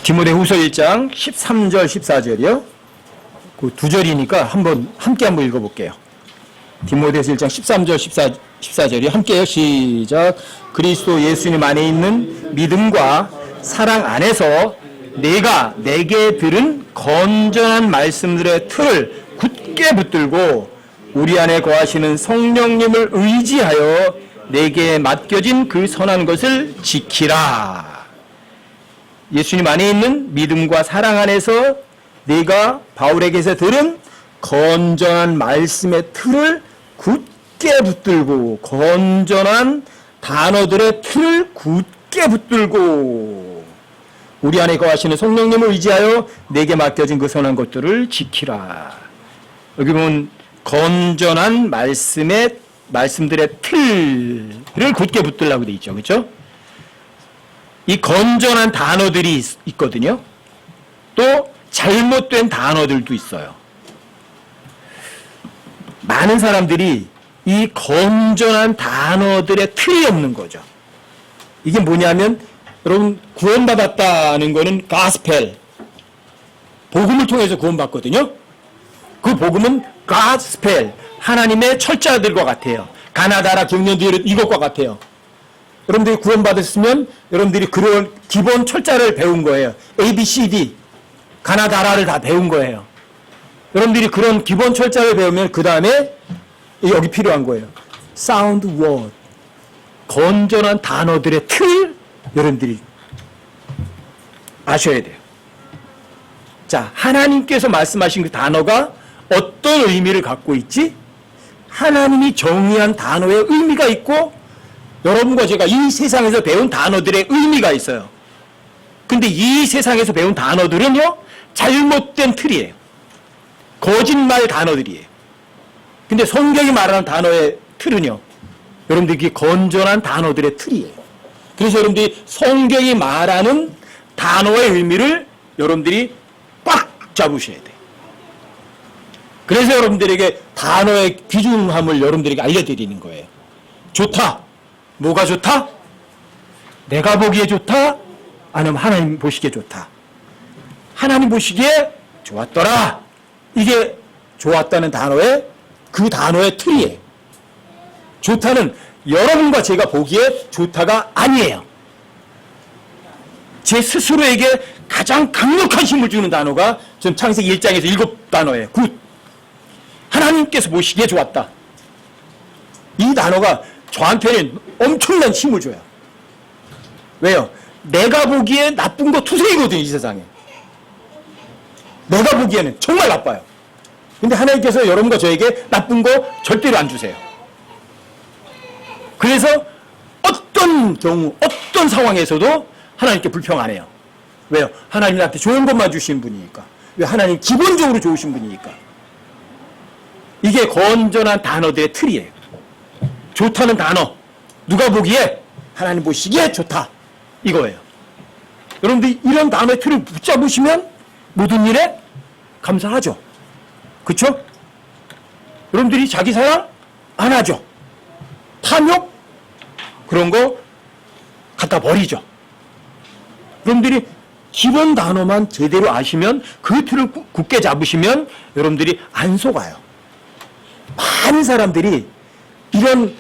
디모데후서 1장 13절 14절이요. 그 두 절이니까 함께 한번 읽어볼게요. 디모데후서 1장 13절 14절이 함께요. 시작. 그리스도 예수님 안에 있는 믿음과 사랑 안에서 내가 내게 들은 건전한 말씀들의 틀을 굳게 붙들고 우리 안에 거하시는 성령님을 의지하여 내게 맡겨진 그 선한 것을 지키라. 예수님 안에 있는 믿음과 사랑 안에서 내가 바울에게서 들은 건전한 말씀의 틀을 굳게 붙들고, 건전한 단어들의 틀을 굳게 붙들고 우리 안에 거하시는 성령님을 의지하여 내게 맡겨진 그 선한 것들을 지키라. 여기 보면 건전한 말씀들의 틀을 굳게 붙들라고 되어 있죠. 그렇죠? 이 건전한 단어들이 있거든요. 또 잘못된 단어들도 있어요. 많은 사람들이 이 건전한 단어들의 틀이 없는 거죠. 이게 뭐냐면, 여러분, 구원받았다는 거는 가스펠, 복음을 통해서 구원받거든요. 그 복음은 가스펠, 하나님의 철자들과 같아요. 가나다라 경륜들 이것과 같아요. 여러분들이 구원받았으면 여러분들이 그런 기본 철자를 배운 거예요. A, B, C, D, 가나다라를 다 배운 거예요. 여러분들이 그런 기본 철자를 배우면 그 다음에 여기 필요한 거예요. Sound word, 건전한 단어들의 틀, 여러분들이 아셔야 돼요. 자, 하나님께서 말씀하신 그 단어가 어떤 의미를 갖고 있지? 하나님이 정의한 단어의 의미가 있고, 여러분과 제가 이 세상에서 배운 단어들의 의미가 있어요. 근데 이 세상에서 배운 단어들은요, 잘못된 틀이에요. 거짓말 단어들이에요. 근데 성경이 말하는 단어의 틀은요, 여러분들 이게 건전한 단어들의 틀이에요. 그래서 여러분들이 성경이 말하는 단어의 의미를 여러분들이 꽉 잡으셔야 돼요. 그래서 여러분들에게 단어의 귀중함을 여러분들에게 알려드리는 거예요. 좋다. 뭐가 좋다? 내가 보기에 좋다? 아니면 하나님 보시기에 좋다? 하나님 보시기에 좋았더라. 이게 좋았다는 단어의, 그 단어의 틀이에요. 좋다는 여러분과 제가 보기에 좋다가 아니에요. 제 스스로에게 가장 강력한 힘을 주는 단어가 지금 창세기 1장에서 7단어예요. 굿. 하나님께서 보시기에 좋았다. 이 단어가 저한테는 엄청난 힘을 줘요. 왜요? 내가 보기에 나쁜 거 투성이거든요, 이 세상에. 내가 보기에는 정말 나빠요. 근데 하나님께서 여러분과 저에게 나쁜 거 절대로 안 주세요. 그래서 어떤 경우, 어떤 상황에서도 하나님께 불평 안 해요. 왜요? 하나님 나한테 좋은 것만 주신 분이니까. 왜? 하나님 기본적으로 좋으신 분이니까. 이게 건전한 단어들의 틀이에요. 좋다는 단어, 누가 보기에, 하나님 보시기에 좋다, 이거예요. 여러분들 이런 단어의 틀을 붙잡으시면 모든 일에 감사하죠. 그렇죠? 여러분들이 자기 사랑 안 하죠. 탐욕 그런 거 갖다 버리죠. 여러분들이 기본 단어만 제대로 아시면, 그 틀을 굳게 잡으시면 여러분들이 안 속아요. 많은 사람들이 이런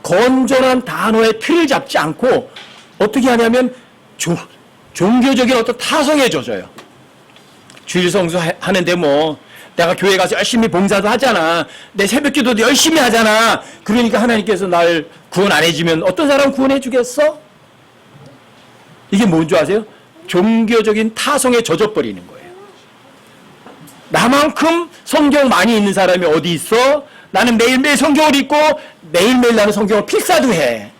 건전한 단어의 틀을 잡지 않고 어떻게 하냐면 종교적인 어떤 타성에 젖어요. 주일 성수 하는데 뭐 내가 교회 가서 열심히 봉사도 하잖아, 내 새벽 기도도 열심히 하잖아, 그러니까 하나님께서 날 구원 안 해주면 어떤 사람 구원해 주겠어? 이게 뭔지 아세요? 종교적인 타성에 젖어버리는 거예요. 나만큼 성경 많이 읽는 사람이 어디 있어? 나는 매일매일 성경을 읽고 매일매일 나는 성경을 필사도 해.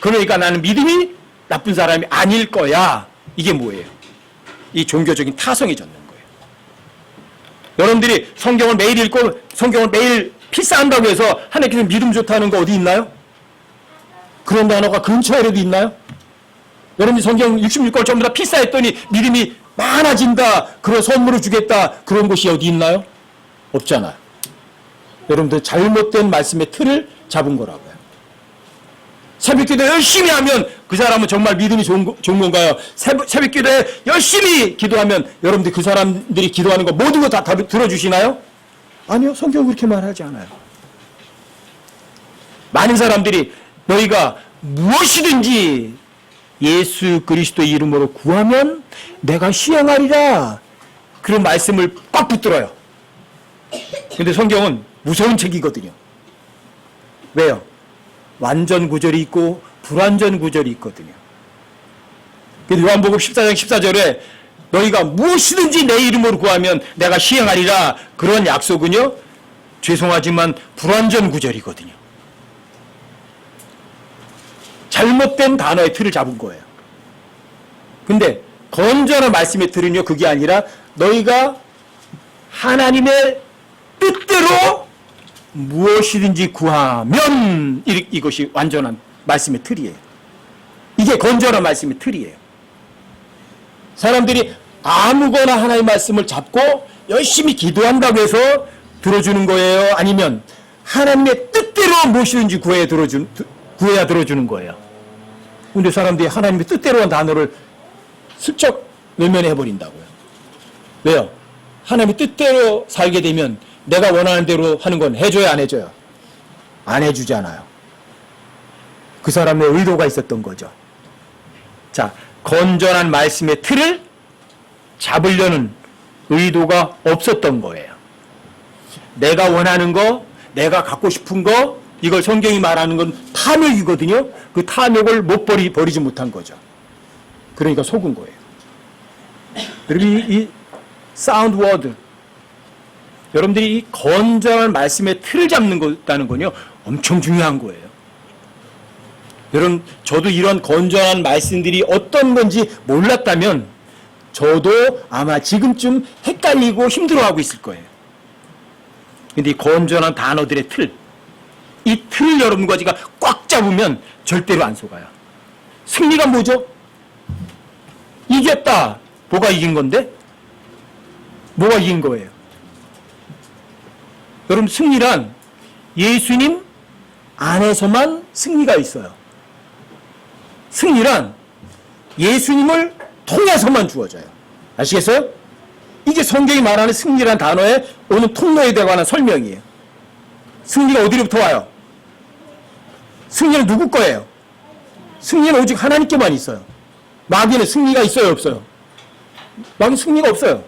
그러니까 나는 믿음이 나쁜 사람이 아닐 거야. 이게 뭐예요? 이 종교적인 타성에 젖는 거예요. 여러분들이 성경을 매일 읽고 성경을 매일 필사한다고 해서 하나님께서 믿음 좋다는 거 어디 있나요? 그런 단어가 근처에라도 있나요? 여러분이 성경 66권 전부 다 필사했더니 믿음이 많아진다, 그런 선물을 주겠다, 그런 곳이 어디 있나요? 없잖아요. 여러분들 잘못된 말씀의 틀을 잡은 거라고요. 새벽기도 열심히 하면 그 사람은 정말 믿음이 좋은 건가요? 새벽기도에 열심히 기도하면 여러분들 그 사람들이 기도하는 거 모든 거 다 들어주시나요? 아니요. 성경은 그렇게 말하지 않아요. 많은 사람들이 너희가 무엇이든지 예수 그리스도의 이름으로 구하면 내가 시행하리라. 그런 말씀을 꽉 붙들어요. 근데 성경은 무서운 책이거든요. 왜요? 완전 구절이 있고 불완전 구절이 있거든요. 그래서 요한복음 14장 14절에 너희가 무엇이든지 내 이름으로 구하면 내가 시행하리라. 그런 약속은요, 죄송하지만 불완전 구절이거든요. 잘못된 단어의 틀을 잡은 거예요. 근데 건전한 말씀의 틀은요, 그게 아니라 너희가 하나님의 뜻대로 무엇이든지 구하면 이것이 완전한 말씀의 틀이에요. 이게 건전한 말씀의 틀이에요. 사람들이 아무거나 하나님의 말씀을 잡고 열심히 기도한다고 해서 들어주는 거예요? 아니면 하나님의 뜻대로 무엇이든지 구해야 들어주는 거예요? 근데 사람들이 하나님의 뜻대로 한 단어를 슬쩍 외면해 버린다고요. 왜요? 하나님의 뜻대로 살게 되면 내가 원하는 대로 하는 건 해줘야 안 해줘요? 안 해주잖아요. 그 사람의 의도가 있었던 거죠. 자, 건전한 말씀의 틀을 잡으려는 의도가 없었던 거예요. 내가 원하는 거, 내가 갖고 싶은 거, 이걸 성경이 말하는 건 탐욕이거든요. 그 탐욕을 못 버리지 못한 거죠. 그러니까 속은 거예요. 여러분, 이 사운드 워드, 여러분들이 이 건전한 말씀의 틀을 잡는 거다는 건요, 엄청 중요한 거예요. 여러분, 저도 이런 건전한 말씀들이 어떤 건지 몰랐다면 저도 아마 지금쯤 헷갈리고 힘들어하고 있을 거예요. 근데 이 건전한 단어들의 틀, 이 틀을 여러분과 제가 꽉 잡으면 절대로 안 속아요. 승리가 뭐죠? 이겼다. 뭐가 이긴 건데? 뭐가 이긴 거예요? 여러분, 승리란 예수님 안에서만 승리가 있어요. 승리란 예수님을 통해서만 주어져요. 아시겠어요? 이게 성경이 말하는 승리란 단어의 오늘 통로에 관한 설명이에요. 승리가 어디로부터 와요? 승리는 누구 거예요? 승리는 오직 하나님께만 있어요. 마귀는 승리가 있어요, 없어요? 마귀는 승리가 없어요.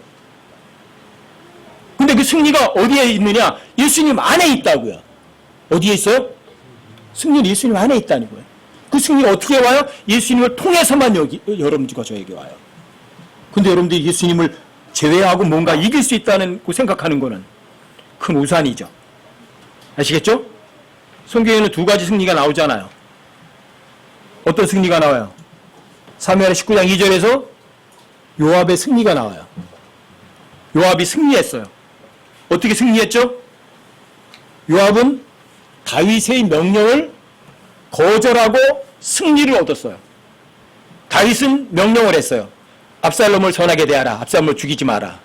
근데 그 승리가 어디에 있느냐? 예수님 안에 있다고요. 어디에 있어요? 승리는 예수님 안에 있다는 거예요. 그 승리가 어떻게 와요? 예수님을 통해서만 여러분들과 저에게 와요. 근데 여러분들이 예수님을 제외하고 뭔가 이길 수 있다는 생각하는 거는 큰 우산이죠. 아시겠죠? 성경에는 두 가지 승리가 나오잖아요. 어떤 승리가 나와요? 사무엘 19장 2절에서 요압의 승리가 나와요. 요압이 승리했어요. 어떻게 승리했죠? 요압은 다윗의 명령을 거절하고 승리를 얻었어요. 다윗은 명령을 했어요. 압살롬을 선하게 대하라. 압살롬을 죽이지 마라.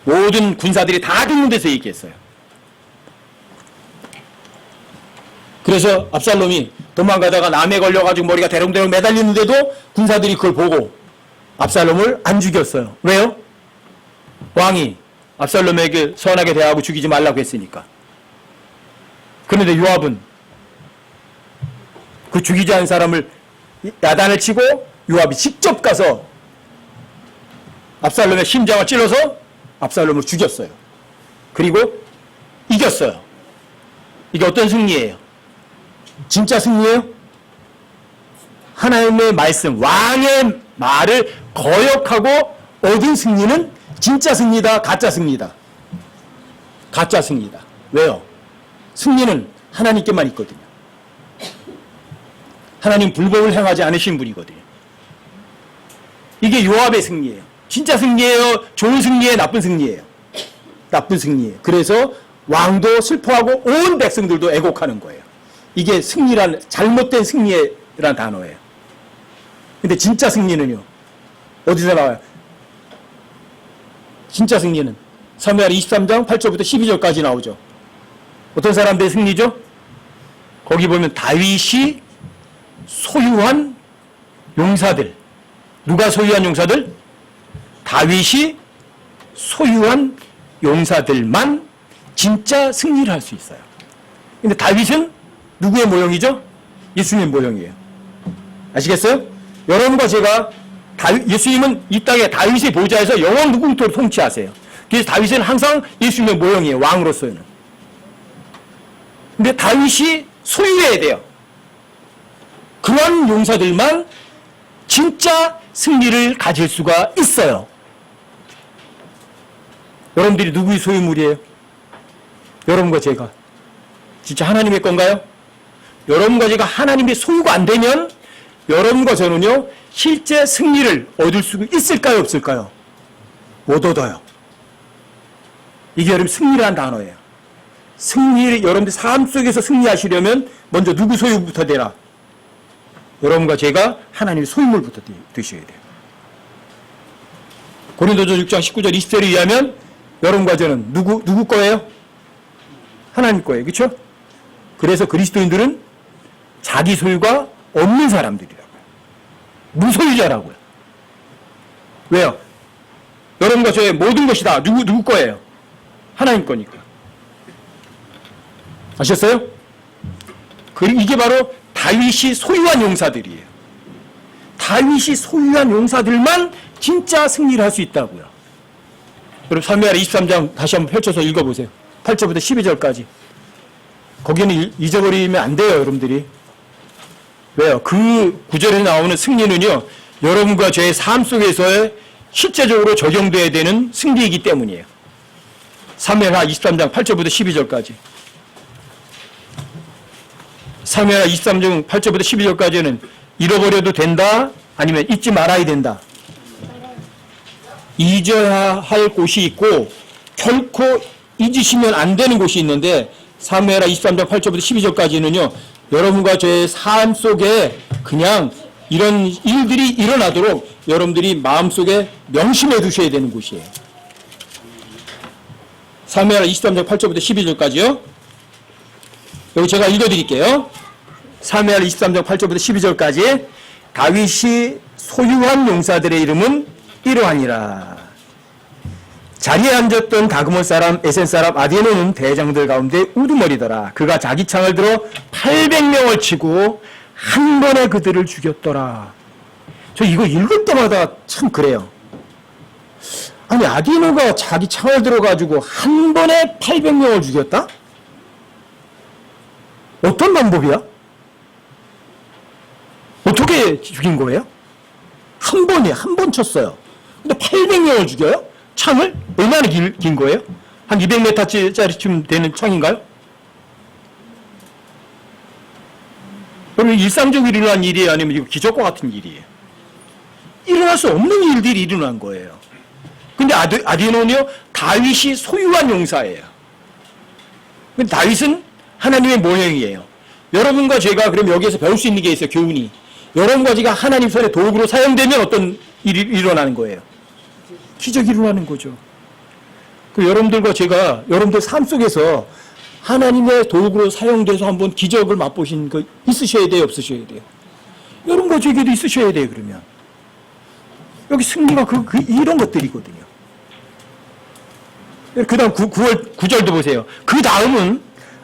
모든 군사들이 다 듣는 데서 얘기했어요. 그래서 압살롬이 도망가다가 남에 걸려가지고 머리가 대롱대롱 매달리는데도 군사들이 그걸 보고 압살롬을 안 죽였어요. 왜요? 왕이 압살롬에게 선하게 대하고 죽이지 말라고 했으니까. 그런데 요압은 그 죽이지 않은 사람을 야단을 치고 요압이 직접 가서 압살롬의 심장을 찔러서 압살롬을 죽였어요. 그리고 이겼어요. 이게 어떤 승리예요? 진짜 승리예요? 하나님의 말씀, 왕의 말을 거역하고 얻은 승리는 진짜 승리다, 가짜 승리다. 가짜 승리다. 왜요? 승리는 하나님께만 있거든요. 하나님 불법을 행하지 않으신 분이거든요. 이게 요압의 승리예요. 진짜 승리예요? 좋은 승리예요? 나쁜 승리예요? 나쁜 승리예요. 그래서 왕도 슬퍼하고 온 백성들도 애곡하는 거예요. 이게 승리란, 잘못된 승리란 단어예요. 근데 진짜 승리는요, 어디서 나와요? 진짜 승리는 사무엘 23장 8절부터 12절까지 나오죠. 어떤 사람들의 승리죠? 거기 보면 다윗이 소유한 용사들. 누가 소유한 용사들? 다윗이 소유한 용사들만 진짜 승리를 할 수 있어요. 근데 다윗은 누구의 모형이죠? 예수님 모형이에요. 아시겠어요? 여러분과 제가 예수님은 이 땅에 다윗의 보좌에서 영원 무궁토록 통치하세요. 그래서 다윗은 항상 예수님의 모형이에요. 왕으로서는. 근데 다윗이 소유해야 돼요. 그런 용사들만 진짜 승리를 가질 수가 있어요. 여러분들이 누구의 소유물이에요? 여러분과 제가. 진짜 하나님의 건가요? 여러분과 제가 하나님의 소유가 안 되면 여러분과 저는요, 실제 승리를 얻을 수 있을까요? 없을까요? 못 얻어요. 이게 여러분 승리라는 단어예요. 여러분들 삶 속에서 승리하시려면 먼저 누구 소유부터 되라? 여러분과 제가 하나님의 소유물부터 되셔야 돼요. 고린도전 6장 19절 20절에 의하면 여러분과 저는 누구 거예요? 하나님 거예요. 그렇죠? 그래서 그리스도인들은 자기 소유가 없는 사람들이라고요. 무소유자라고요. 왜요? 여러분과 저의 모든 것이 다 누구 거예요? 하나님 거니까. 아셨어요? 이게 바로 다윗이 소유한 용사들이에요. 다윗이 소유한 용사들만 진짜 승리를 할 수 있다고요. 여러분 사무엘하 23장 다시 한번 펼쳐서 읽어보세요. 8절부터 12절까지. 거기는 잊어버리면 안 돼요, 여러분들이. 왜요? 그 구절에 나오는 승리는요, 여러분과 저의 삶 속에서의 실제적으로 적용돼야 되는 승리이기 때문이에요. 사무엘하 23장 8절부터 12절까지. 사무엘하 23장 8절부터 12절까지는 잃어버려도 된다? 아니면 잊지 말아야 된다? 잊어야 할 곳이 있고 결코 잊으시면 안 되는 곳이 있는데 사무엘하 23장 8절부터 12절까지는요. 여러분과 저의 삶 속에 그냥 이런 일들이 일어나도록 여러분들이 마음속에 명심해 두셔야 되는 곳이에요. 사무엘하 23장 8절부터 12절까지요. 여기 제가 읽어드릴게요. 사무엘하 23장 8절부터 12절까지. 다윗이 소유한 용사들의 이름은 이러하니라. 자리에 앉았던 다그몬 사람 에센 사람 아디노는 대장들 가운데 우두머리더라. 그가 자기 창을 들어 800명을 치고 한 번에 그들을 죽였더라. 저 이거 읽을 때마다 참 그래요. 아니 아디노가 자기 창을 들어가지고 한 번에 800명을 죽였다? 어떤 방법이야? 어떻게 죽인 거예요? 한 번 쳤어요. 근데 800명을 죽여요? 창을? 얼마나 긴 거예요? 한 200m짜리쯤 되는 창인가요? 그러면 일상적으로 일어난 일이에요? 아니면 이거 기적과 같은 일이에요? 일어날 수 없는 일들이 일어난 거예요. 근데 아디노는요, 다윗이 소유한 용사예요. 근데 다윗은 하나님의 모형이에요. 여러분과 제가 그럼 여기에서 배울 수 있는 게 있어요, 교훈이. 여러분과 제가 하나님 손에 도구로 사용되면 어떤 일이 일어나는 거예요? 기적이 일어나는 거죠. 그 여러분들과 제가 여러분들 삶 속에서 하나님의 도구로 사용돼서 한번 기적을 맛보신 거 있으셔야 돼요, 없으셔야 돼요? 여러분과 저에게도 있으셔야 돼요, 그러면. 여기 승리가 이런 것들이거든요. 그 다음 9절도 보세요. 그 다음은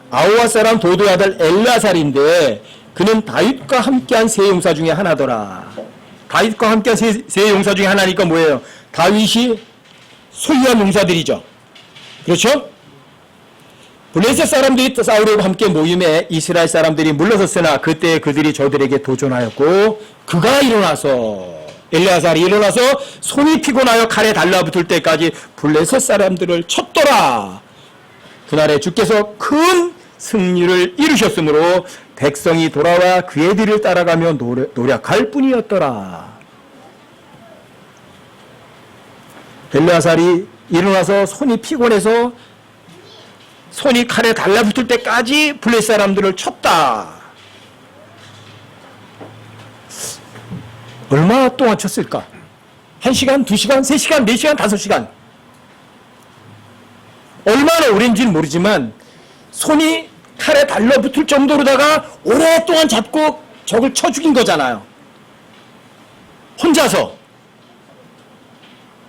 아호와 사람 도도의 아들 엘라살인데 그는 다윗과 함께한 세 용사 중에 하나더라. 다윗과 함께한 세 용사 중에 하나니까 뭐예요? 다윗이 소유한 용사들이죠. 그렇죠? 블레셋 사람들이 싸우려고 함께 모임에 이스라엘 사람들이 물러섰으나 그때 그들이 저들에게 도전하였고 그가 일어나서 엘레아살이 일어나서 손이 피곤하여 칼에 달라붙을 때까지 블레셋 사람들을 쳤더라. 그날에 주께서 큰 승리를 이루셨으므로 백성이 돌아와 그의 뒤를 따라가며 노력할 뿐이었더라. 엘레아살이 일어나서 손이 피곤해서 손이 칼에 달라붙을 때까지 블레셋 사람들을 쳤다. 얼마 동안 쳤을까? 1시간, 2시간, 3시간, 4시간, 5시간. 얼마나 오랜지는 모르지만 손이 칼에 달라붙을 정도로다가 오랫동안 잡고 적을 쳐 죽인 거잖아요. 혼자서.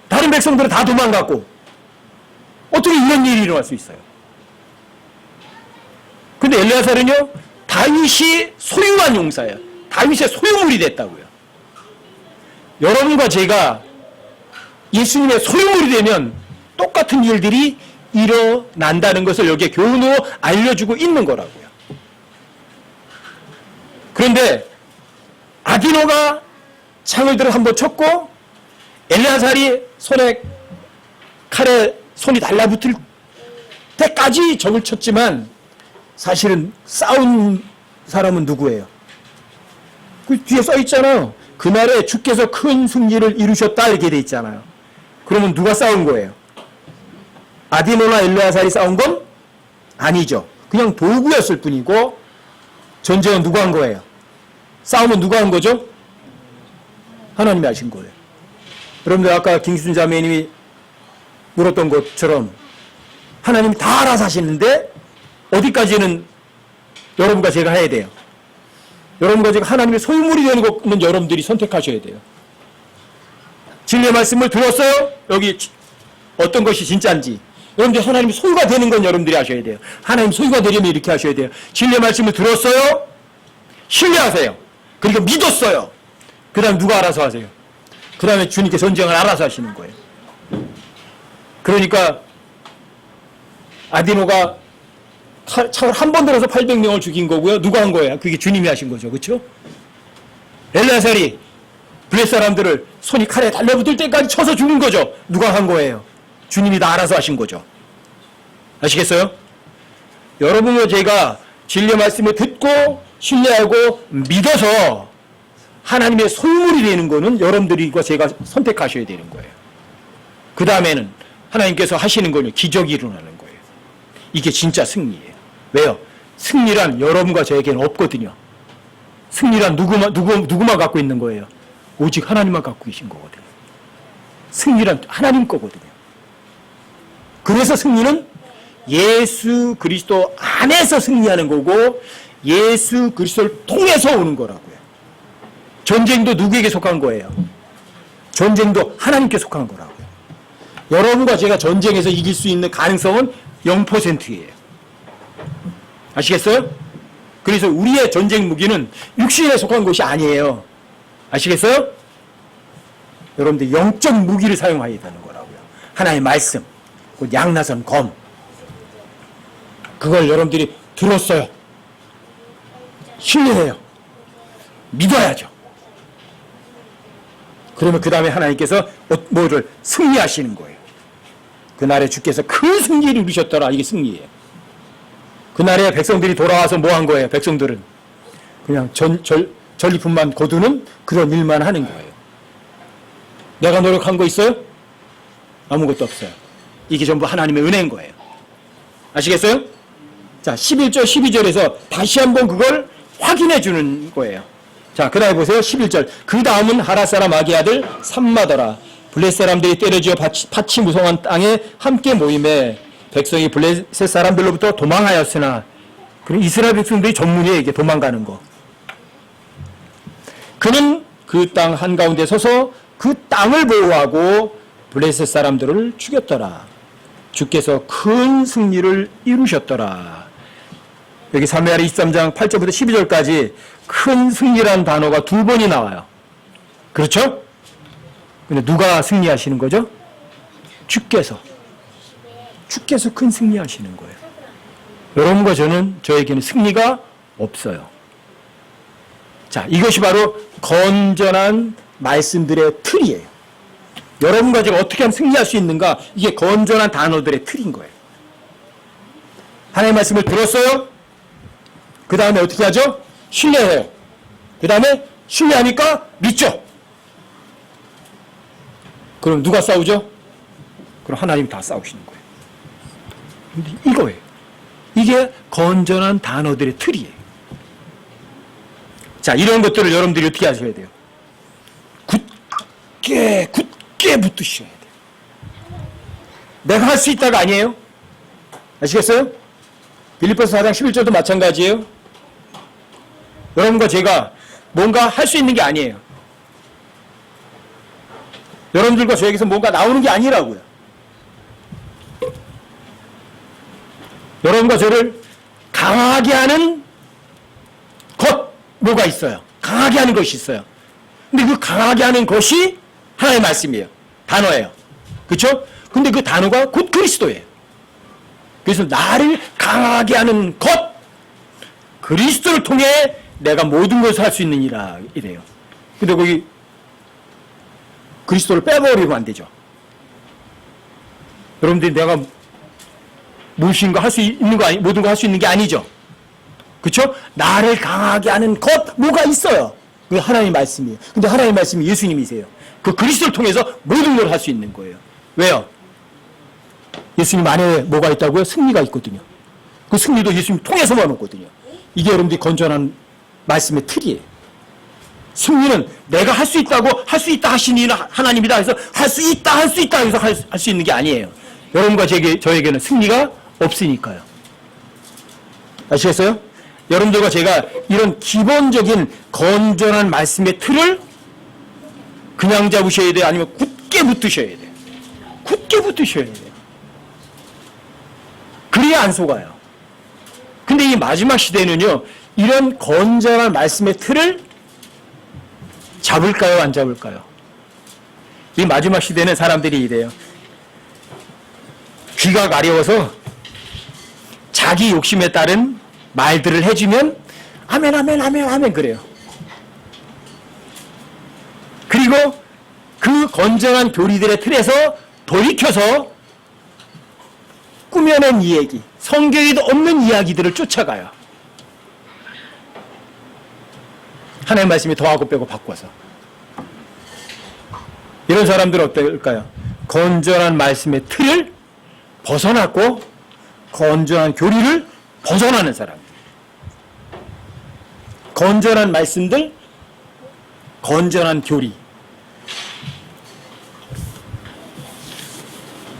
다른 백성들은 다 도망갔고 어떻게 이런 일이 일어날 수 있어요? 근데 엘르야살은요, 다윗이 소유한 용사예요. 다윗의 소유물이 됐다고요. 여러분과 제가 예수님의 소유물이 되면 똑같은 일들이 일어난다는 것을 여기에 교훈으로 알려주고 있는 거라고요. 그런데 아디노가 창을 들어 한번 쳤고 엘르야살이 칼에 손이 달라붙을 때까지 적을 쳤지만 사실은 싸운 사람은 누구예요? 그 뒤에 써 있잖아요. 그날에 주께서 큰 승리를 이루셨다 이렇게 돼 있잖아요. 그러면 누가 싸운 거예요? 아디노나 엘르야살이 싸운 건 아니죠. 그냥 도구였을 뿐이고 전쟁은 누가 한 거예요? 싸움은 누가 한 거죠? 하나님이 하신 거예요. 여러분들 아까 김기순 자매님이 물었던 것처럼 하나님이 다 알아서 하시는데 어디까지는 여러분과 제가 해야 돼요? 여러분과 제가 하나님의 소유물이 되는 것은 여러분들이 선택하셔야 돼요. 진리의 말씀을 들었어요? 여기 어떤 것이 진짜인지. 여러분들이 하나님의 소유가 되는 건 여러분들이 하셔야 돼요. 하나님 소유가 되려면 이렇게 하셔야 돼요. 진리의 말씀을 들었어요? 신뢰하세요. 그리고 믿었어요. 그 다음 누가 알아서 하세요? 그 다음에 주님께 전쟁을 알아서 하시는 거예요. 그러니까 아디노가 창을 한 번 들어서 800명을 죽인 거고요. 누가 한 거예요? 그게 주님이 하신 거죠. 그렇죠? 엘르야살이 블레 사람들을 손이 칼에 달려붙을 때까지 쳐서 죽은 거죠. 누가 한 거예요? 주님이 다 알아서 하신 거죠. 아시겠어요? 여러분과 제가 진리의 말씀을 듣고 신뢰하고 믿어서 하나님의 소유물이 되는 거는 여러분들과 제가 선택하셔야 되는 거예요. 그 다음에는 하나님께서 하시는 거는 기적이 일어나는 거예요. 이게 진짜 승리예요. 왜요? 승리란 여러분과 저에게는 없거든요. 승리란 누구만 갖고 있는 거예요? 오직 하나님만 갖고 계신 거거든요. 승리란 하나님 거거든요. 그래서 승리는 예수 그리스도 안에서 승리하는 거고 예수 그리스도를 통해서 오는 거라고요. 전쟁도 누구에게 속한 거예요? 전쟁도 하나님께 속한 거라고요. 여러분과 제가 전쟁에서 이길 수 있는 가능성은 0%예요. 아시겠어요? 그래서 우리의 전쟁 무기는 육신에 속한 것이 아니에요. 아시겠어요? 여러분들 영적 무기를 사용해야 되는 거라고요. 하나님의 말씀, 양나선 검. 그걸 여러분들이 들었어요. 신뢰해요. 믿어야죠. 그러면 그 다음에 하나님께서 뭐를 승리하시는 거예요. 그날에 주께서 큰 승리를 이루셨더라. 이게 승리예요. 그날에 백성들이 돌아와서 뭐 한 거예요? 백성들은 그냥 전리품만 거두는 그런 일만 하는 거예요. 내가 노력한 거 있어요? 아무것도 없어요. 이게 전부 하나님의 은혜인 거예요. 아시겠어요? 자, 11절, 12절에서 다시 한번 그걸 확인해 주는 거예요. 자, 그 다음에 보세요. 11절. 그 다음은 하라 사람 아기 아들 삼마더라. 블레셋 사람들이 때려지어 밭이 무성한 땅에 함께 모임에 백성이 블레셋 사람들로부터 도망하였으나, 그럼 이스라엘 백성들이 전문이에요. 이게 도망가는 거. 그는 그 땅 한가운데 서서 그 땅을 보호하고 블레셋 사람들을 죽였더라. 주께서 큰 승리를 이루셨더라. 여기 사무엘하 23장 8절부터 12절까지 큰 승리라는 단어가 두 번이 나와요. 그렇죠? 근데 누가 승리하시는 거죠? 주께서 큰 승리하시는 거예요. 여러분과 저에게는 승리가 없어요. 자, 이것이 바로 건전한 말씀들의 틀이에요. 여러분과 제가 어떻게 하면 승리할 수 있는가? 이게 건전한 단어들의 틀인 거예요. 하나님의 말씀을 들었어요? 그 다음에 어떻게 하죠? 신뢰해요. 그 다음에 신뢰하니까 믿죠. 그럼 누가 싸우죠? 그럼 하나님이 다 싸우시는 거예요. 근데 이거예요. 이게 건전한 단어들의 틀이에요. 자, 이런 것들을 여러분들이 어떻게 하셔야 돼요? 굳게 붙으셔야 돼요. 내가 할 수 있다가 아니에요. 아시겠어요? 빌립보서 4장 11절도 마찬가지예요. 여러분과 제가 뭔가 할 수 있는 게 아니에요. 여러분들과 저에게서 뭔가 나오는 게 아니라고요. 여러분과 저를 강하게 하는 것, 뭐가 있어요. 강하게 하는 것이 있어요. 근데 그 강하게 하는 것이 하나님의 말씀이에요. 단어예요. 그렇죠? 근데 그 단어가 곧 그리스도예요. 그래서 나를 강하게 하는 것, 그리스도를 통해 내가 모든 것을 할 수 있느니라 이래요. 근데 거기 그리스도를 빼버리면 안 되죠. 여러분들이 내가 무엇인가 할 수 있는 거 아니, 모든 거 할 수 있는 게 아니죠. 그렇죠? 나를 강하게 하는 것, 뭐가 있어요. 그게 하나님의 말씀이에요. 근데 하나님의 말씀이 예수님이세요. 그 그리스도를 통해서 모든 걸 할 수 있는 거예요. 왜요? 예수님 안에 뭐가 있다고요? 승리가 있거든요. 그 승리도 예수님 통해서만 오거든요. 이게 여러분들이 건전한 말씀의 틀이에요. 승리는 내가 할 수 있다고 할 수 있다 하시니 하나님이다 해서 할 수 있다 해서 할 수 있는 게 아니에요. 여러분과 저에게는 승리가 없으니까요. 아시겠어요? 여러분들과 제가 이런 기본적인 건전한 말씀의 틀을 그냥 잡으셔야 돼요? 아니면 굳게 붙드셔야 돼요? 굳게 붙드셔야 돼요. 그래야 안 속아요. 근데 이 마지막 시대는요, 이런 건전한 말씀의 틀을 잡을까요? 안 잡을까요? 이 마지막 시대는 사람들이 이래요. 귀가 가려워서 자기 욕심에 따른 말들을 해주면 아멘 아멘 아멘 아멘 그래요. 그리고 그 건전한 교리들의 틀에서 돌이켜서 꾸며낸 이야기, 성경에도 없는 이야기들을 쫓아가요. 하나님의 말씀이 더하고 빼고 바꿔서. 이런 사람들은 어떨까요? 건전한 말씀의 틀을 벗어났고 건전한 교리를 벗어나는 사람. 건전한 말씀들, 건전한 교리.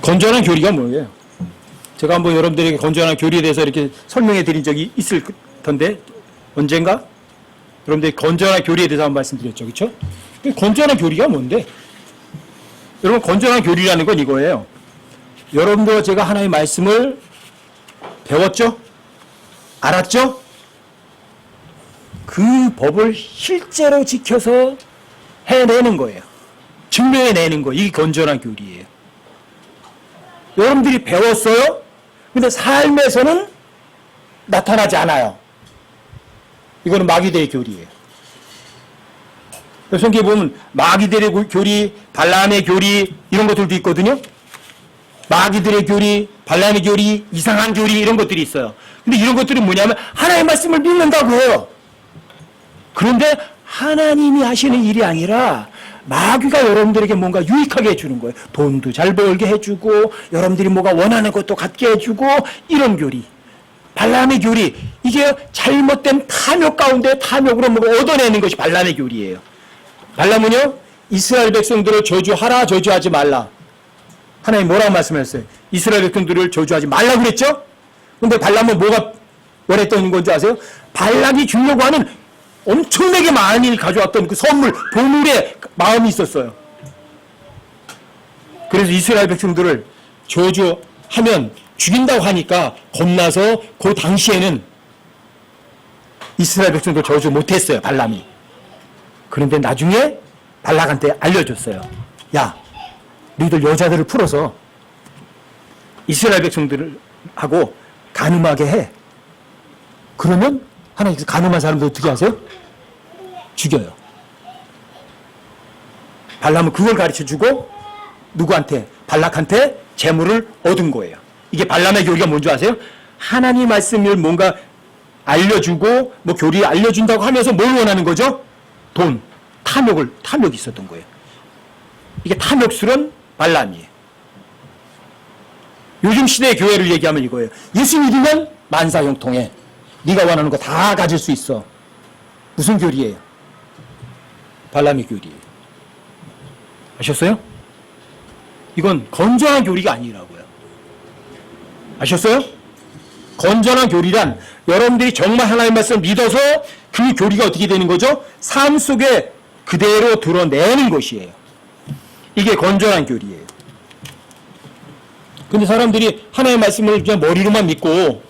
건전한 교리가 뭐예요? 제가 한번 여러분들에게 건전한 교리에 대해서 이렇게 설명해 드린 적이 있을 텐데 언젠가? 여러분들이 건전한 교리에 대해서 한번 말씀드렸죠. 그렇죠? 건전한 교리가 뭔데? 여러분 건전한 교리라는 건 이거예요. 여러분들과 제가 하나님의 말씀을 배웠죠? 알았죠? 그 법을 실제로 지켜서 해내는 거예요. 증명해내는 거. 이게 건전한 교리예요. 여러분들이 배웠어요? 근데 삶에서는 나타나지 않아요. 이거는 마귀들의 교리예요. 성경에 보면 마귀들의 교리, 발람의 교리 이런 것들도 있거든요. 마귀들의 교리, 발람의 교리, 이상한 교리 이런 것들이 있어요. 근데 이런 것들이 뭐냐면 하나님의 말씀을 믿는다고 해요. 그런데 하나님이 하시는 일이 아니라 마귀가 여러분들에게 뭔가 유익하게 해주는 거예요. 돈도 잘 벌게 해주고 여러분들이 뭐가 원하는 것도 갖게 해주고 이런 교리. 발람의 교리. 이게 잘못된 탐욕 가운데 탐욕으로 뭐가 얻어내는 것이 발람의 교리예요. 발람은요. 이스라엘 백성들을 저주하라 저주하지 말라. 하나님 뭐라고 말씀하셨어요? 이스라엘 백성들을 저주하지 말라 그랬죠? 근데 발람은 뭐가 원했던 건지 아세요? 발람이 주려고 하는 엄청나게 많이 가져왔던 그 선물, 보물에 마음이 있었어요. 그래서 이스라엘 백성들을 저주하면 죽인다고 하니까 겁나서 그 당시에는 이스라엘 백성들 저주 못했어요, 발람이. 그런데 나중에 발락한테 알려줬어요. 야, 너희들 여자들을 풀어서 이스라엘 백성들하고 간음하게 해. 그러면 하나님께서 간음한 사람들 어떻게 하세요? 죽여요. 발람은 그걸 가르쳐주고 누구한테? 발락한테 재물을 얻은 거예요. 이게 발람의 교리가 뭔지 아세요? 하나님 말씀을 뭔가 알려주고 뭐 교리 알려준다고 하면서 뭘 원하는 거죠? 돈, 탐욕이 있었던 거예요. 이게 탐욕스러운 발람이에요. 요즘 시대의 교회를 얘기하면 이거예요. 예수 믿으면 만사형통해. 네가 원하는 거 다 가질 수 있어. 무슨 교리예요? 발람의 교리예요. 아셨어요? 이건 건전한 교리가 아니라고요. 아셨어요? 건전한 교리란 여러분들이 정말 하나님의 말씀을 믿어서 그 교리가 어떻게 되는 거죠? 삶 속에 그대로 드러내는 것이에요. 이게 건전한 교리예요. 근데 사람들이 하나님의 말씀을 그냥 머리로만 믿고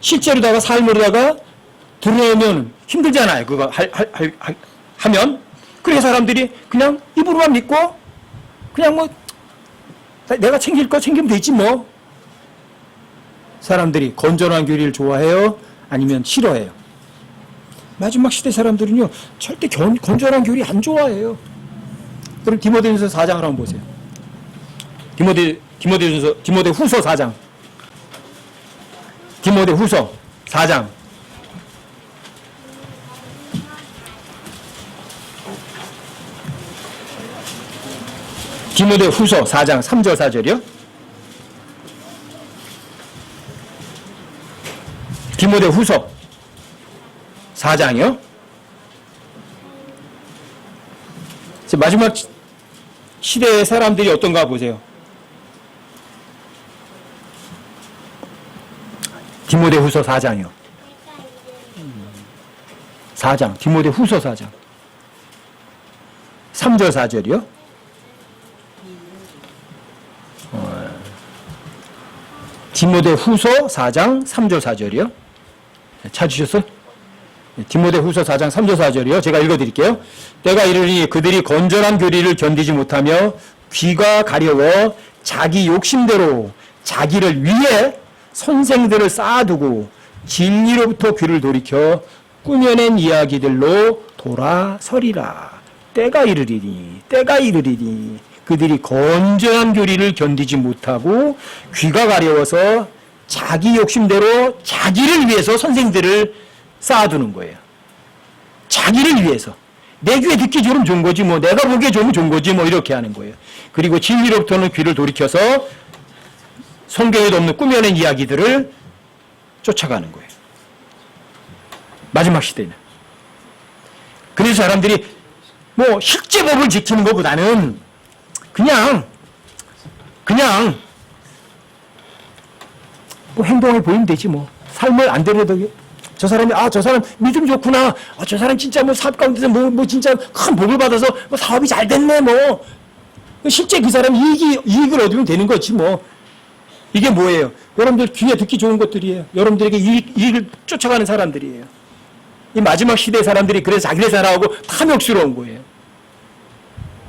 실제로다가 삶으로다가 드러내면 힘들잖아요. 그거 하면. 그래서 사람들이 그냥 입으로만 믿고 그냥 뭐 내가 챙길 거 챙기면 되지 뭐. 사람들이 건전한 교리를 좋아해요? 아니면 싫어해요? 마지막 시대 사람들은요, 절대 건전한 교리 안 좋아해요. 그럼 디모데전서 4장을 한번 보세요. 디모데 후서 4장. 디모데 후서 4장. 디모데 후서 4장 3절 4절이요. 디모데 후서 4장이요. 마지막 시대의 사람들이 어떤가 보세요. 디모데 후서 4장이요. 4장. 디모데 후서 4장. 3절 4절이요. 디모데 후서 4장 3절 4절이요. 찾으셨어요? 디모데 후서 4장 3절 4절이요. 제가 읽어드릴게요. 때가 이르니 그들이 건전한 교리를 견디지 못하며 귀가 가려워 자기 욕심대로 자기를 위해 선생들을 쌓아두고 진리로부터 귀를 돌이켜 꾸며낸 이야기들로 돌아서리라. 때가 이르리니 그들이 건전한 교리를 견디지 못하고 귀가 가려워서 자기 욕심대로 자기를 위해서 선생들을 쌓아두는 거예요. 자기를 위해서. 내 귀에 듣기 좋으면 좋은 거지 뭐, 내가 보기에 좋으면 좋은 거지 뭐, 이렇게 하는 거예요. 그리고 진리로부터는 귀를 돌이켜서 성경에도 없는 꾸며낸 이야기들을 쫓아가는 거예요. 마지막 시대는. 그래서 사람들이 뭐 실제 법을 지키는 것보다는 그냥 뭐 행동을 보이면 되지 뭐. 삶을 안 되려도 저 사람이 저 사람 믿음 좋구나. 저 사람 진짜 뭐 사업 가운데서 뭐 진짜 큰 복을 받아서 뭐 사업이 잘 됐네 뭐. 실제 그 사람 이익을 얻으면 되는 거지 뭐. 이게 뭐예요? 여러분들 귀에 듣기 좋은 것들이에요. 여러분들에게 이익을 쫓아가는 사람들이에요. 이 마지막 시대 사람들이 그래서 자기네 살아가고 탐욕스러운 거예요.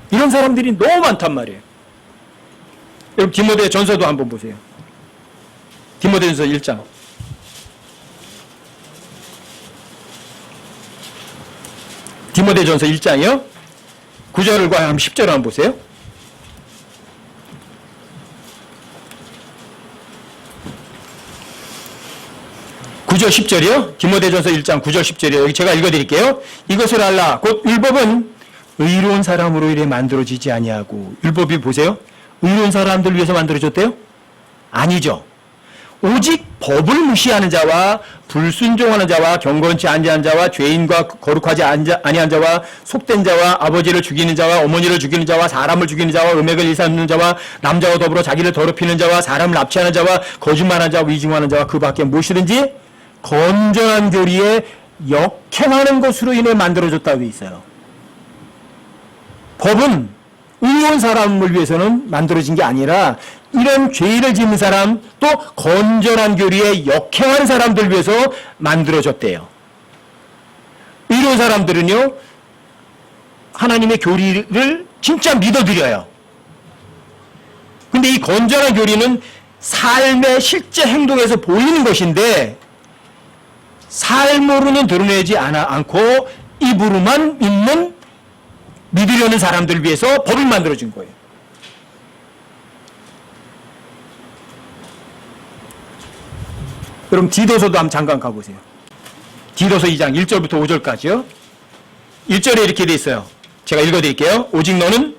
이런 사람들이 너무 많단 말이에요. 여러분 디모데 전서도 한번 보세요. 디모데 전서 1장. 디모데 전서 1장이요. 9절과 10절 한번 보세요. 9절 10절이요. 디모데전서 1장 9절 10절이요. 여기 제가 읽어드릴게요. 이것을 알라. 곧 율법은 의로운 사람으로 이래 만들어지지 아니하고. 율법이 보세요. 의로운 사람들 위해서 만들어졌대요? 아니죠. 오직 법을 무시하는 자와 불순종하는 자와 경건치 아니한 자와 죄인과 거룩하지 아니한 자와 속된 자와 아버지를 죽이는 자와 어머니를 죽이는 자와 사람을 죽이는 자와 음행을 일삼는 자와 남자와 더불어 자기를 더럽히는 자와 사람을 납치하는 자와 거짓말하는 자와 위증하는 자와 그 밖에 무엇이든지 건전한 교리에 역행하는 것으로 인해 만들어졌다고 되어 있어요. 법은 의로운 사람을 위해서는 만들어진 게 아니라 이런 죄를 짓는 사람 또 건전한 교리에 역행하는 사람들 위해서 만들어졌대요. 의로운 사람들은요 하나님의 교리를 진짜 믿어드려요. 근데 이 건전한 교리는 삶의 실제 행동에서 보이는 것인데 삶으로는 드러내지 않고 입으로만 믿으려는 사람들을 위해서 법을 만들어준 거예요. 그럼 디도서도 한번 잠깐 가보세요. 디도서 2장 1절부터 5절까지요. 1절에 이렇게 돼 있어요. 제가 읽어드릴게요. 오직 너는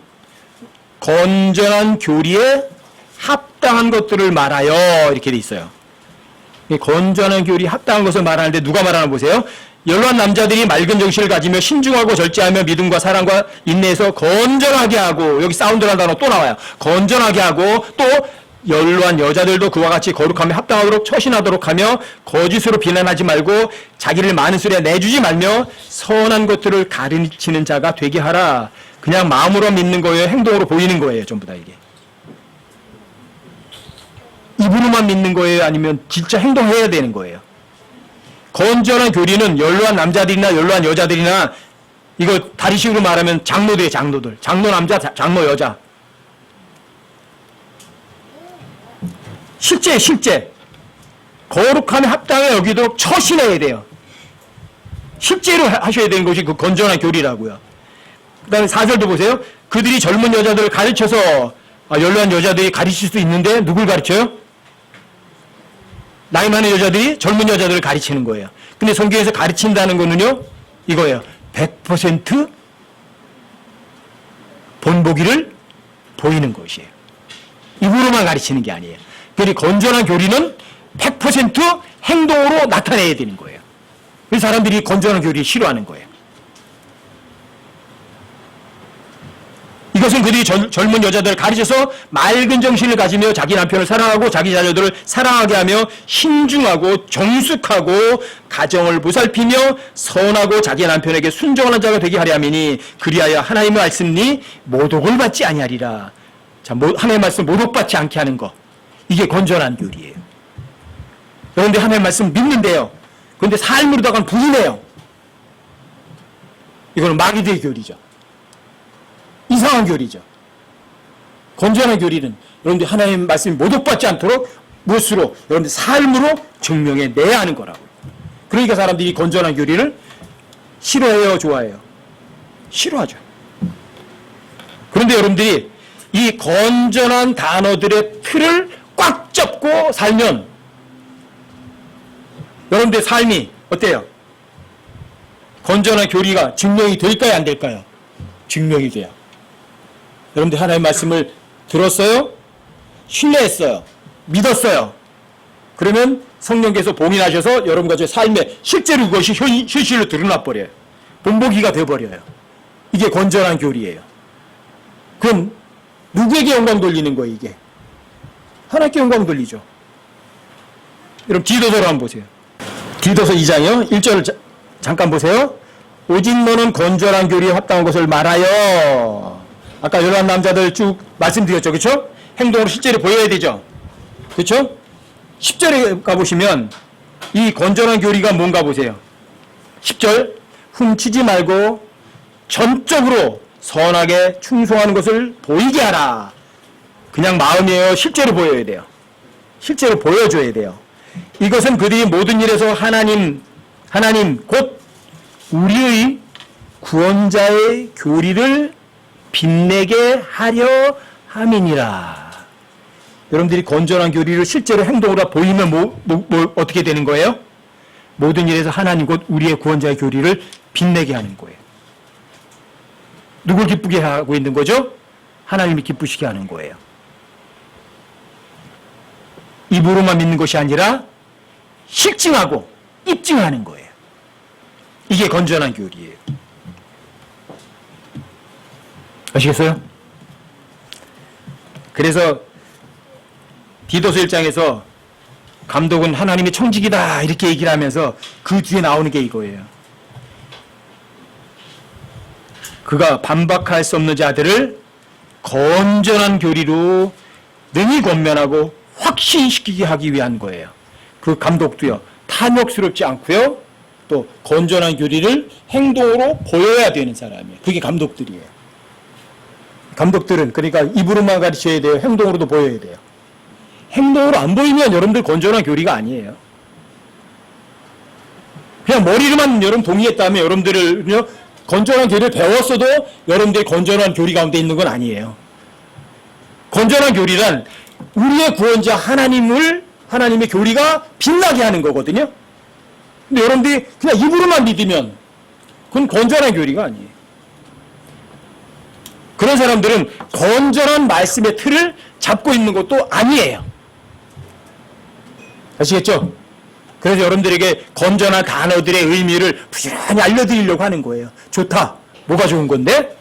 건전한 교리에 합당한 것들을 말하여 이렇게 돼 있어요. 건전한 교리 합당한 것을 말하는데 누가 말하나 보세요. 연로한 남자들이 맑은 정신을 가지며 신중하고 절제하며 믿음과 사랑과 인내에서 건전하게 하고, 여기 사운드라는 단어 또 나와요. 건전하게 하고 또 연로한 여자들도 그와 같이 거룩함에 합당하도록 처신하도록 하며 거짓으로 비난하지 말고 자기를 많은 소리에 내주지 말며 선한 것들을 가르치는 자가 되게 하라. 그냥 마음으로 믿는 거예요? 행동으로 보이는 거예요? 전부 다 이게. 입으로만 믿는 거예요? 아니면 진짜 행동해야 되는 거예요? 건전한 교리는 연로한 남자들이나 연로한 여자들이나 이거 다리식으로 말하면 장로들이에요. 장로들. 장로 남자, 장로 여자. 실제 거룩함에 합당해 여기도록 처신해야 돼요. 실제로 하셔야 되는 것이 그 건전한 교리라고요. 그 다음에 4절도 보세요. 그들이 젊은 여자들을 가르쳐서 연로한 여자들이 가르칠 수 있는데 누굴 가르쳐요? 나이 많은 여자들이 젊은 여자들을 가르치는 거예요. 근데 성경에서 가르친다는 거는요 이거예요. 100% 본보기를 보이는 것이에요. 입으로만 가르치는 게 아니에요. 그러니 건전한 교리는 100% 행동으로 나타내야 되는 거예요. 그래서 사람들이 건전한 교리를 싫어하는 거예요. 이것은 그들이 젊은 여자들을 가르쳐서 맑은 정신을 가지며 자기 남편을 사랑하고 자기 자녀들을 사랑하게 하며 신중하고 정숙하고 가정을 보살피며 선하고 자기 남편에게 순종하는 자가 되게 하려 함이니 그리하여 하나님의 말씀이 모독을 받지 아니하리라. 자, 하나님의 말씀 모독받지 않게 하는 거. 이게 건전한 교리예요. 그런데 하나님의 말씀 믿는데요. 그런데 삶으로다가는 부인해요. 이거는 마귀의 교리죠. 이상한 교리죠. 건전한 교리는 여러분들 하나님의 말씀이 모독받지 않도록 무엇으로? 여러분들 삶으로 증명해 내야 하는 거라고요. 그러니까 사람들이 건전한 교리를 싫어해요, 좋아해요? 싫어하죠. 그런데 여러분들이 이 건전한 단어들의 틀을 꽉 잡고 살면 여러분들의 삶이 어때요? 건전한 교리가 증명이 될까요? 안 될까요? 증명이 돼요. 여러분들 하나님의 말씀을 들었어요? 신뢰했어요? 믿었어요? 그러면 성령께서 봉인하셔서 여러분과 제 삶에 실제로 그것이 실실로 드러나 버려요. 본보기가 되어버려요. 이게 건전한 교리예요. 그럼 누구에게 영광 돌리는 거예요, 이게? 하나님께 영광 돌리죠. 여러분, 디도서로 한번 보세요. 디도서 2장이요. 1절을 잠깐 보세요. 오직 너는 건전한 교리에 합당한 것을 말하여. 아까 연로한 남자들 쭉 말씀드렸죠. 그렇죠? 행동으로 실제로 보여야 되죠. 그렇죠? 10절에 가보시면 이 건전한 교리가 뭔가 보세요. 10절 훔치지 말고 전적으로 선하게 충성하는 것을 보이게 하라. 그냥 마음이에요. 실제로 보여야 돼요. 실제로 보여줘야 돼요. 이것은 그들이 모든 일에서 하나님 곧 우리의 구원자의 교리를 빛내게 하려 함이니라. 여러분들이 건전한 교리를 실제로 행동으로 보이면 어떻게 되는 거예요? 모든 일에서 하나님 곧 우리의 구원자의 교리를 빛내게 하는 거예요. 누굴 기쁘게 하고 있는 거죠? 하나님이 기쁘시게 하는 거예요. 입으로만 믿는 것이 아니라 실증하고 입증하는 거예요. 이게 건전한 교리예요. 아시겠어요? 그래서 디도서 1장에서 감독은 하나님의 청직이다 이렇게 얘기를 하면서 그 뒤에 나오는 게 이거예요. 그가 반박할 수 없는 자들을 건전한 교리로 능히 권면하고 확신시키게 하기 위한 거예요. 그 감독도요. 탐욕스럽지 않고요. 또 건전한 교리를 행동으로 보여야 되는 사람이에요. 그게 감독들이에요. 감독들은 그러니까 입으로만 가르쳐야 돼요. 행동으로도 보여야 돼요. 행동으로 안 보이면 여러분들 건전한 교리가 아니에요. 그냥 머리로만 여러분 동의했다면 여러분들은요 건전한 교리를 배웠어도 여러분들이 건전한 교리 가운데 있는 건 아니에요. 건전한 교리란 우리의 구원자 하나님의 교리가 빛나게 하는 거거든요. 근데 여러분들이 그냥 입으로만 믿으면 그건 건전한 교리가 아니에요. 그런 사람들은 건전한 말씀의 틀을 잡고 있는 것도 아니에요. 아시겠죠? 그래서 여러분들에게 건전한 단어들의 의미를 부지런히 알려드리려고 하는 거예요. 좋다. 뭐가 좋은 건데?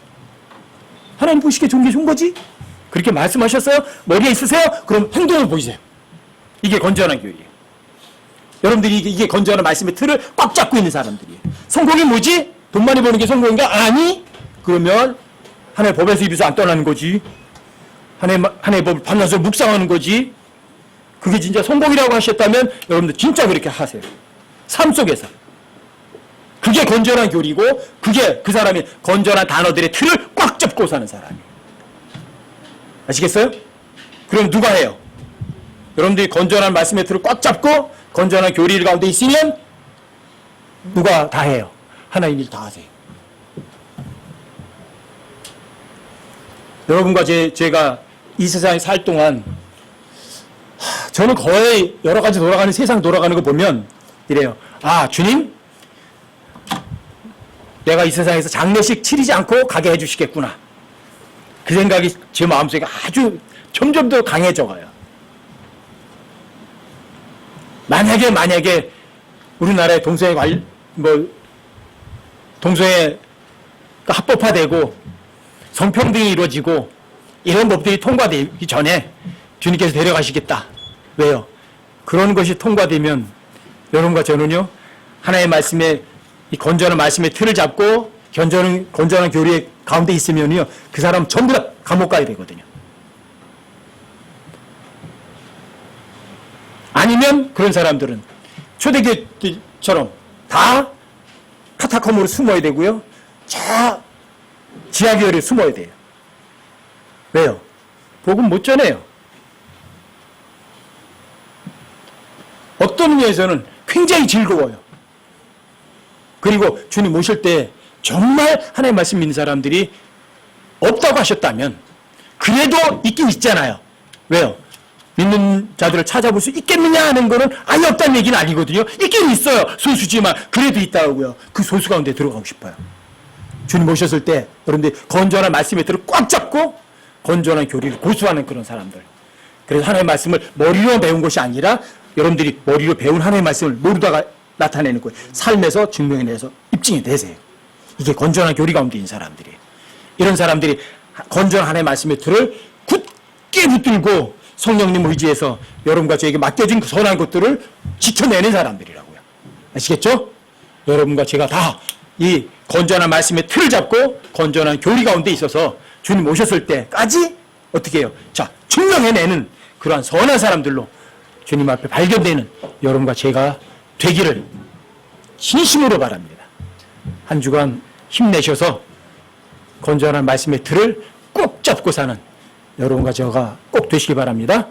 하나님 보시기에 좋은 게 좋은 거지? 그렇게 말씀하셨어요? 머리에 있으세요? 그럼 행동을 보이세요. 이게 건전한 교회예요. 여러분들이 이게 건전한 말씀의 틀을 꽉 잡고 있는 사람들이에요. 성공이 뭐지? 돈 많이 버는 게 성공인가? 아니? 그러면 하나의 법에서 입에서 안 떠나는 거지. 하나의 법을 반나서 묵상하는 거지. 그게 진짜 성공이라고 하셨다면 여러분들 진짜 그렇게 하세요. 삶 속에서. 그게 건전한 교리고 그게 그 사람이 건전한 단어들의 틀을 꽉 잡고 사는 사람이에요. 아시겠어요? 그럼 누가 해요? 여러분들이 건전한 말씀의 틀을 꽉 잡고 건전한 교리 가운데 있으면 누가 다 해요? 하나님이 다 하세요. 여러분과 제가 이 세상에 살 동안 저는 거의 여러 가지 돌아가는 세상 돌아가는 거 보면 이래요. 아, 주님, 내가 이 세상에서 장례식 치르지 않고 가게 해주시겠구나. 그 생각이 제 마음속에 아주 점점 더 강해져 가요. 만약에 우리나라의 동성애가 합법화되고 성평등이 이루어지고 이런 법들이 통과되기 전에 주님께서 데려가시겠다. 왜요? 그런 것이 통과되면 여러분과 저는요, 하나의 말씀에 이 건전한 말씀의 틀을 잡고 건전한 교리의 가운데 있으면요, 그 사람 전부 다 감옥 가야 되거든요. 아니면 그런 사람들은 초대교회처럼 다 카타콤으로 숨어야 되고요, 지하교회를 숨어야 돼요. 왜요? 복음 못 전해요. 어떤 의미에서는 굉장히 즐거워요. 그리고 주님 모실 때 정말 하나님의 말씀 믿는 사람들이 없다고 하셨다면 그래도 있긴 있잖아요. 왜요? 믿는 자들을 찾아볼 수 있겠느냐 하는 거는 아예 없다는 얘기는 아니거든요. 있긴 있어요. 소수지만 그래도 있다고요. 그 소수 가운데 들어가고 싶어요. 주님 모셨을 때 여러분들이 건전한 말씀의 틀을 꽉 잡고 건전한 교리를 고수하는 그런 사람들. 그래서 하나님의 말씀을 머리로 배운 것이 아니라 여러분들이 머리로 배운 하나님의 말씀을 모르다가 나타내는 거예요. 삶에서 증명해내서 입증이 되세요. 이게 건전한 교리 가운데 있는 사람들이에요. 이런 사람들이 건전한 하나님의 말씀의 틀을 굳게 붙들고 성령님 의지해서 여러분과 저에게 맡겨진 그 선한 것들을 지켜내는 사람들이라고요. 아시겠죠? 여러분과 제가 다 이 건전한 말씀의 틀을 잡고 건전한 교리 가운데 있어서 주님 오셨을 때까지 어떻게 해요? 자, 증명해내는 그러한 선한 사람들로 주님 앞에 발견되는 여러분과 제가 되기를 진심으로 바랍니다. 한 주간 힘내셔서 건전한 말씀의 틀을 꼭 잡고 사는 여러분과 제가 꼭 되시기 바랍니다.